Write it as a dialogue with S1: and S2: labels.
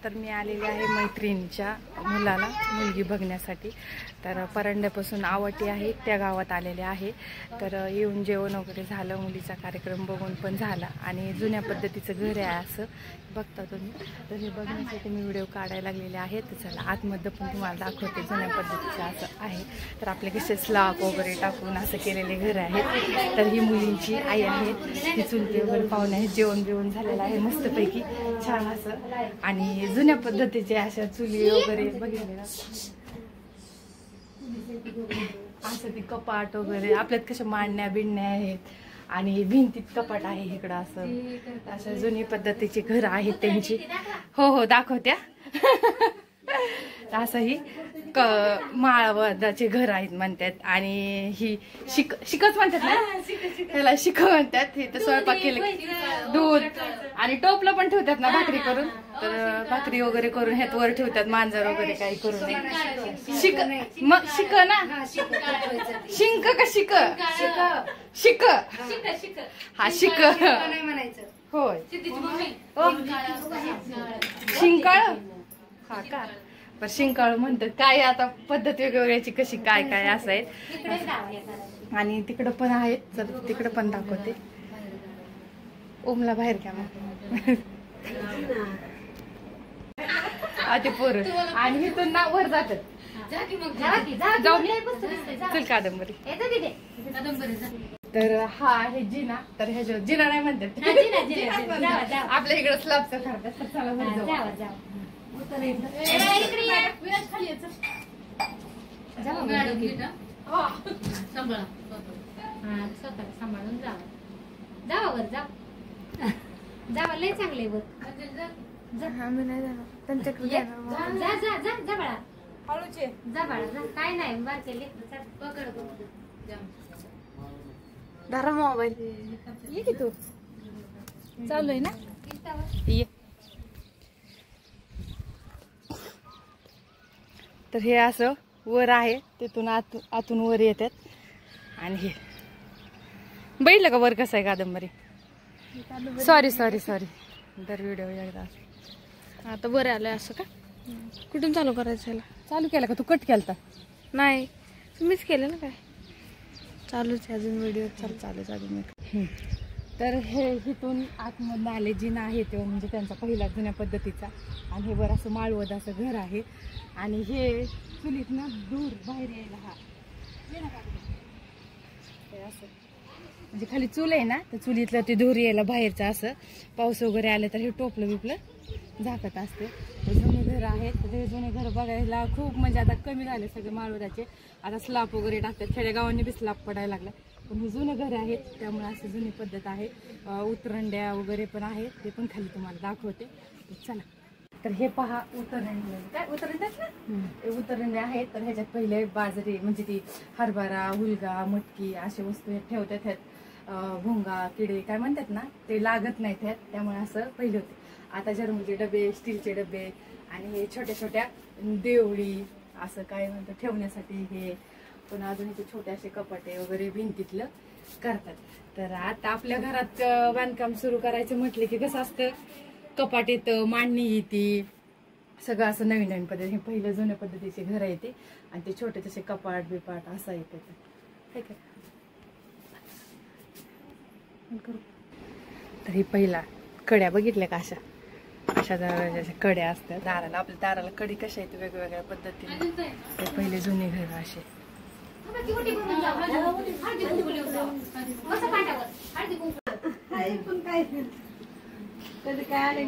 S1: तर मी आलेली आहे मैत्रिणीच्या मुलाला मुलगी बघण्यासाठी। तर परांड्यापासून आवटी आहे त्या गावात आलेले आहे। तर येऊन जेवण वगैरे झालं, मुलीचा कार्यक्रम बघून पण झाला आणि जुन्या पद्धतीचं घर आहे असं बघता तुम्ही। तर हे बघण्यासाठी मी व्हिडिओ काढायला लागलेले आहे। तर चला आतमध्ये पण तुम्हाला दाखवते जुन्या पद्धतीचं असं आहे। तर आपले कसे स्लॅब वगैरे टाकून असं केलेले घर आहेत। तर ही मुलींची आई आहे, ती चुलते वगैरे पाहुणे आहेत, जेवण बिवण झालेलं आहे मस्तपैकी छान असं। आणि जुन्या पद्धतीचे अशा चुली वगैरे बघितले ना असं, ती कपाट वगैरे आपल्यात कशा मांडण्या बिंडण्या आहेत आणि भिंतीत कपाट आहे इकडं असं। अशा जुनी पद्धतीची घर आहेत त्यांची। हो हो दाखवत्या असं ही माळवदाचे घर आहेत म्हणतात। आणि ही शिकच म्हणतात ना, त्याला शिक म्हणतात। हे तर स्वयंपाक केलं दूध आणि टोपलं पण ठेवतात ना भाकरी करून, तर भाकरी वगैरे करून ह्यात वर ठेवतात मांजर वगैरे काही करून। शिक मग शिक ना, शिंक का शिक शिक हा शिक होय शिंकाळ हा का, पण शिंकाळ म्हणतात काय आता पद्धत वेगवेगळ्याची कशी काय काय असं आहे। आणि तिकडं पण आहेत, चल तिकडं पण दाखवते। ओमला बाहेर घ्या मग ते पोरं आणि इथून ना वर जातात। चल कादंबरी। तर हा आहे जिना, तर ह्याच्या जिना नाही म्हणतात आपल्या इकडं स्लॅबचं करतात। चला
S2: सांभाळून जावा जावा लय चांगले वर त्यांच्याकडे जा बाळा, हळूचे जा बाळा जा, काय नाही बारके लेकरं पकड
S1: धरा मोबाईल। ये की तू चालू आहे ना, ये। तर हे असं वर आहे, तिथून आतून वर येतात। आणि हे बघितलं का वर कसं आहे कादंबरी। सॉरी सॉरी सॉरी दर व्हिडिओ एकदा आता वर आलंय असं का। कुठून चालू करायचं याला, चालू केलं का तू कट केलता नाही, तुम्हीच केलं ना काय, चालूच आहे अजून व्हिडिओ चालूच अजून। तर हे इथून आतमधून आले जिना आहे तेव्हा म्हणजे त्यांचा पहिला जुन्या पद्धतीचा। आणि हे वर असं माळवद असं घर आहे। आणि हे चुलीत ना दूर बाहेर यायला हा असं म्हणजे खाली चूल आहे ना, तर चुलीतलं ते दूर यायला बाहेरचं असं पाऊस वगैरे आलं तर हे टोपलं बिपलं झाकत असते। जुने घर आहेत, ते जुने घर बघायला खूप म्हणजे आता कमी झाले सगळे माळवदाचे, आता स्लॅब वगैरे टाकतात, खेडेगावांनी बी स्लॅब पडायला लागला। पण हे जुने घर आहेत त्यामुळे अशी जुनी पद्धत आहे। उतरंड्या वगैरे पण आहेत, ते पण खाली तुम्हाला दाखवते चला। तर हे पहा उतरंडे, काय उतरंड्यात ना, हे उतरंडे आहेत। तर ह्याच्यात पहिले बाजरी म्हणजे ती हरभरा, हुलगा, मटकी अशा वस्तू ठेवतात। ह्यात भोंगा किडे काय म्हणतात ना ते लागत नाहीत ह्यात, त्यामुळे असं पहिले होते। आता जर्मलचे डबे, स्टीलचे डबे आणि हे छोट्या छोट्या देवळी असं काय म्हणतात ठेवण्यासाठी हे, पण अजून इथे छोटे असे कपाटे वगैरे भिंतीतलं करतात। तर आता आपल्या घरात बांधकाम सुरू करायचं म्हटलं की कसं असतं, कपाट येतं, मांडणी येते, सगळं असं नवीन नवीन पद्धती। हे पहिलं जुन्या पद्धतीचे घर येते आणि ते छोटे तसे कपाट बिपाट असं येते। तर हे पहिला कड्या बघितल्या का, अशा अशा दाराच्या कड्या असतात दाराला, आपल्या दाराला कडी कशा येते वेगवेगळ्या पद्धतीने, ते पहिले जुने घर असे।
S2: काय